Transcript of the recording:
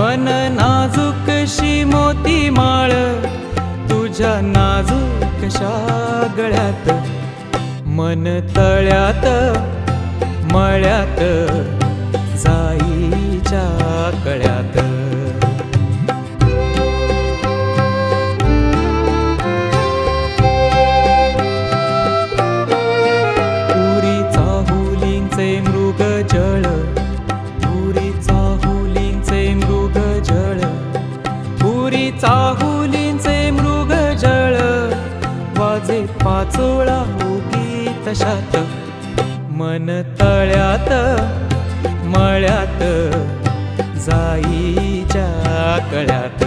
मन नाजूकशी मोती माळ तुझ्या नाजूकशा गळ्यात, मन तळ्यात मळ्यात जाईच्या कळ्यात. पुरी चाहुलींचे मृग जळ, पुरी चाहुलींचे मृग जळ, पुरी चाहुलींचे मृग जळ, वाजे पाचोळा उगी तशात, मन तळ्यात मळ्यात जाईच्या कळ्यात.